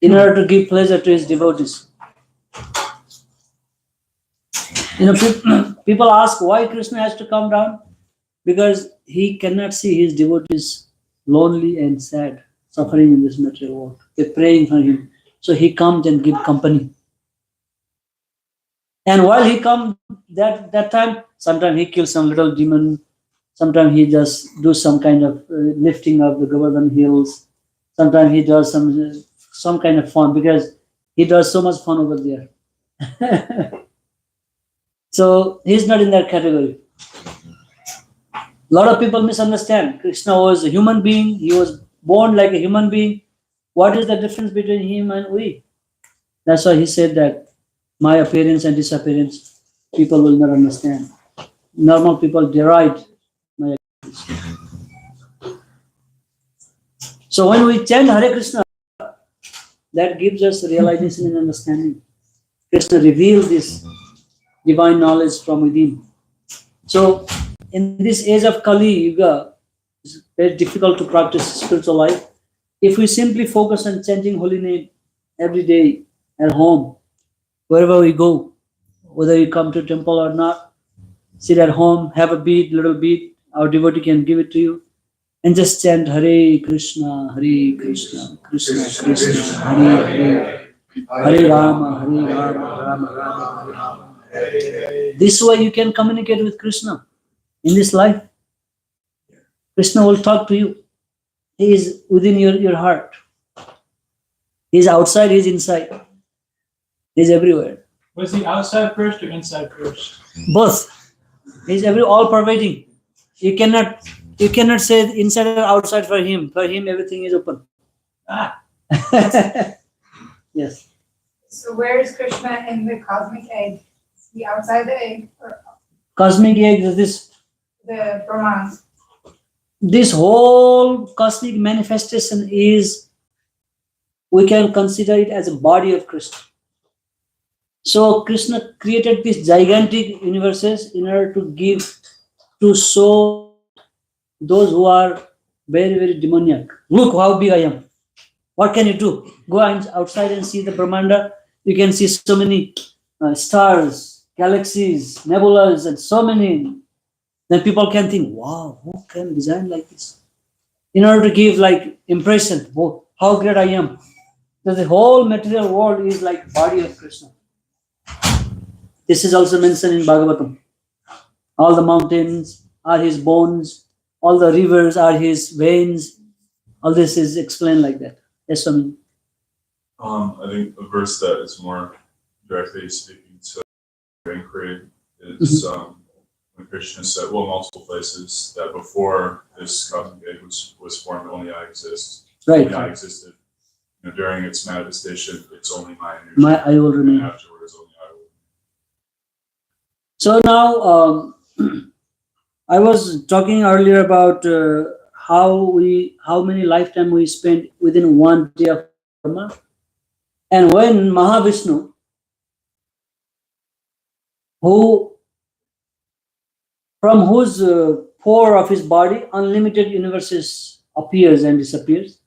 in order to give pleasure to his devotees. People ask why Krishna has to come down, because he cannot see his devotees lonely and sad, suffering in this material world. They're praying for him, so he comes and gives company. And while he comes that time, sometimes he kills some little demon, sometimes he just do some kind of lifting of the Govardhan hills, sometimes he does some kind of fun, because he does so much fun over there. So he's not in that category. A lot of people misunderstand. Krishna was a human being. He was born like a human being. What is the difference between him and we? That's why he said that my appearance and disappearance, people will not understand. Normal people deride my appearance. So when we chant Hare Krishna, that gives us realization and understanding. Krishna revealed this divine knowledge from within. So in this age of Kali Yuga, it's very difficult to practice spiritual life. If we simply focus on chanting holy name every day at home, wherever we go, whether you come to temple or not, sit at home, have a bead, little bead, our devotee can give it to you, and just chant Hare Krishna, Krishna Krishna, Hare Hare, Hare Rama, Rama Rama. This way you can communicate with Krishna in this life. Krishna will talk to you. He is within your heart. He is outside, he is inside. He is everywhere. Was he outside first or inside first? Both. He is all pervading. You cannot say inside or outside for him. For him, everything is open. Yes. So where is Krishna in the cosmic egg? Is he outside the egg or Cosmic egg is this. the Brahman? This whole cosmic manifestation is, we can consider it as a body of Krishna. So Krishna created these gigantic universes in order to give, to show those who are very, very demoniac. Look how big I am. What can you do? Go outside and see the Brahmanda. You can see so many stars, galaxies, nebulas, and so many. Then people can think, wow, who can design like this? In order to give like impression, oh, how great I am. that the whole material world is like body of Krishna. This is also mentioned in Bhagavatam. All the mountains are his bones, all the rivers are his veins. All this is explained like that. Yes, Swami. I think a verse that is more directly speaking to being created is when Krishna said, well, multiple places, that before this cosmic age was formed, only I exist. Right. Only I existed. You know, during its manifestation, it's only my energy. I will And remain. afterwards, only I will. So now, I was talking earlier about how many lifetime we spend within one day of karma, and when Mahavishnu, from whose pore of his body unlimited universes appears and disappears,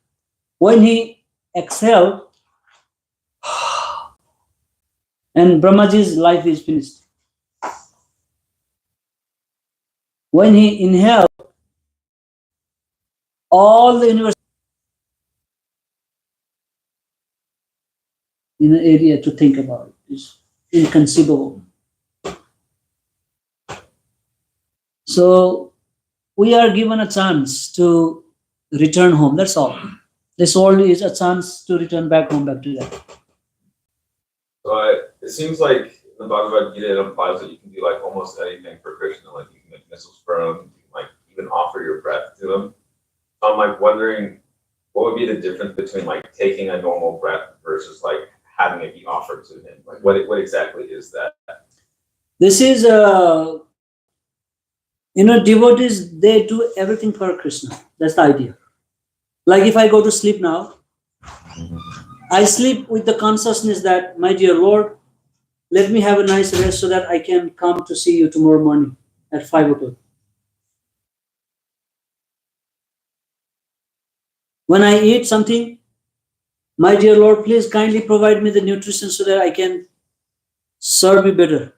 when he exhales, and Brahmaji's life is finished. When he inhales, all the universe in an area to think about it is inconceivable. So we are given a chance to return home. That's all. This world is a chance to return back home, back to that. So it seems like the Bhagavad Gita implies that you can do like almost anything for Krishna. Like you can make missiles for him, you can like even offer your breath to him. So I'm like wondering what would be the difference between like taking a normal breath versus like having it be offered to him? Like what exactly is that? This is devotees, they do everything for Krishna. That's the idea. Like if I go to sleep now, I sleep with the consciousness that, my dear Lord, let me have a nice rest so that I can come to see you tomorrow morning at 5 o'clock. When I eat something, my dear Lord, please kindly provide me the nutrition so that I can serve you better.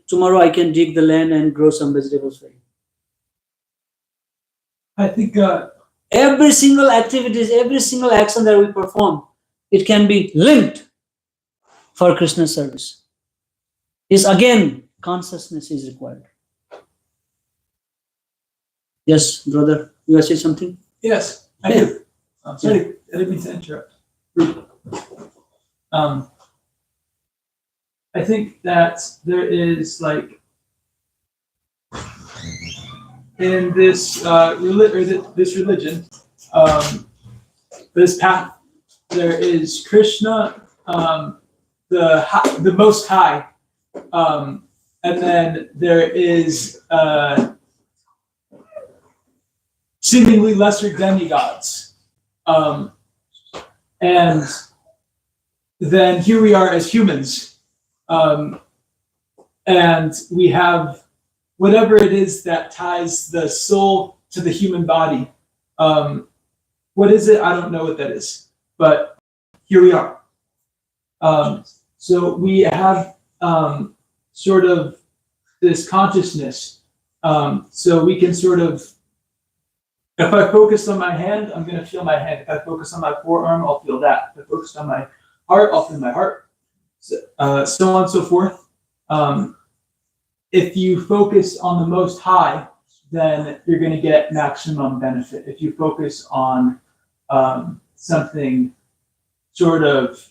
Tomorrow I can dig the land and grow some vegetables for you. I think Every single activities, every single action that we perform, it can be linked for Krishna's service. Is again, consciousness is required. Yes, brother, you want to say something? yes, I do. I'm sorry, I didn't mean to interrupt. I think that there is like in this this religion, this path, there is Krishna, the Most High, and then there is seemingly lesser demigods, and then here we are as humans, and we have whatever it is that ties the soul to the human body. What is it? I don't know what that is, but here we are. So we have sort of this consciousness. So we can sort of, if I focus on my hand, I'm going to feel my hand. If I focus on my forearm, I'll feel that. If I focus on my heart, I'll feel my heart. So on and so forth. If you focus on the Most High, then you're going to get maximum benefit. If you focus on something sort of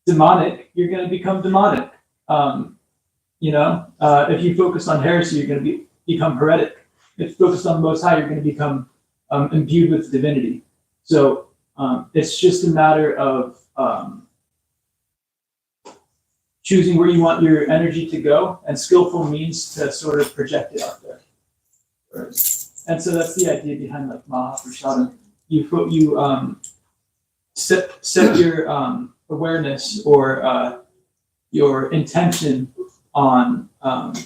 demonic, you're going to become demonic. If you focus on heresy, you're going to become heretic. If you focus on the Most High, you're going to become imbued with divinity. So it's just a matter of choosing where you want your energy to go, and skillful means to sort of project it out there. And so that's the idea behind like Mahaprasadam. You set your awareness or your intention on a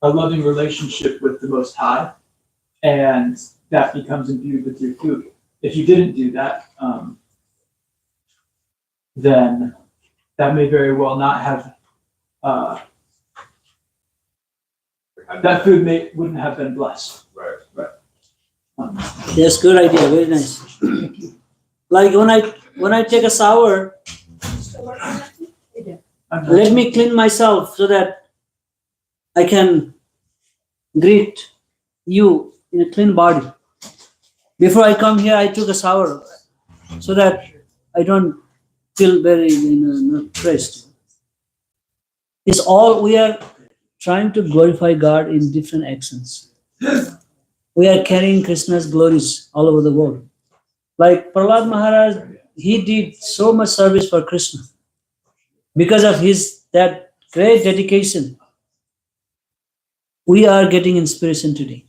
loving relationship with the Most High, and that becomes imbued with your food. If you didn't do that, then that may very well not have, that food wouldn't have been blessed. Right. Yes, good idea, very nice. Like when I take a shower, I'm not- Let me clean myself so that I can greet you in a clean body. Before I come here, I took a shower so that I don't feel very pressed. It's all we are trying to glorify God in different actions. We are carrying Krishna's glories all over the world. Like Prahlad Maharaj, he did so much service for Krishna. Because of his that great dedication, we are getting inspiration today.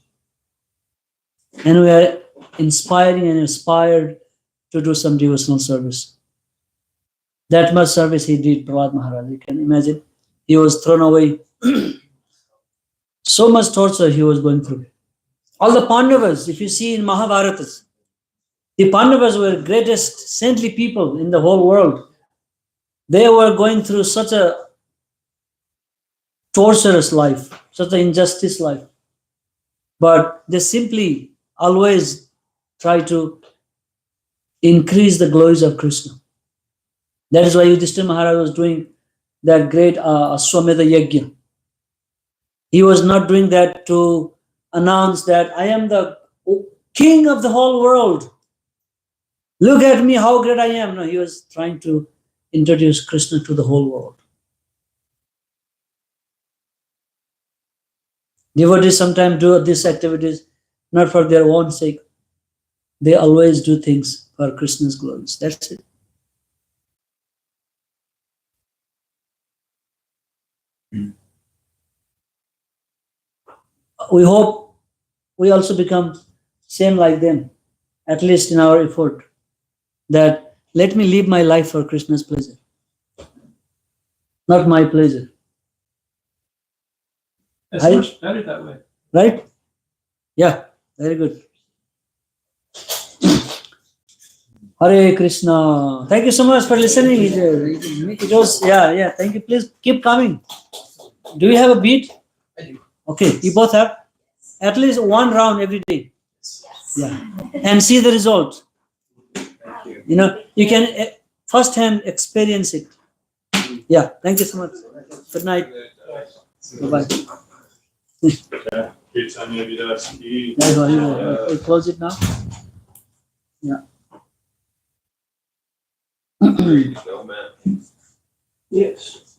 And we are inspiring and inspired to do some devotional service. That much service he did, Prahlad Maharaj. You can imagine. He was thrown away. So much torture he was going through. All the Pandavas, if you see in Mahabharata, the Pandavas were greatest saintly people in the whole world. They were going through such a torturous life, such an injustice life. But they simply always try to increase the glories of Krishna. That is why Yudhishthira Maharaj was doing that great Aswamedha Yajna. He was not doing that to announce that I am the king of the whole world. Look at me, how great I am. No, he was trying to introduce Krishna to the whole world. Devotees sometimes do these activities not for their own sake. They always do things for Krishna's glories. That's it. We hope we also become same like them, at least in our effort, that let me live my life for Krishna's pleasure, not my pleasure. It's I- much better that way. Right? Yeah, very good. Hare Krishna. Thank you so much for listening. It was, yeah, thank you. Please keep coming. Do you have a beat? I do. Okay, you both have? At least one round every day. Yeah. And see the result. You know, you can first hand experience it. Yeah, thank you so much. Good night. Bye-bye. Kirtan Yavidasi. We'll close it now. Yeah. There you go, man. Yes.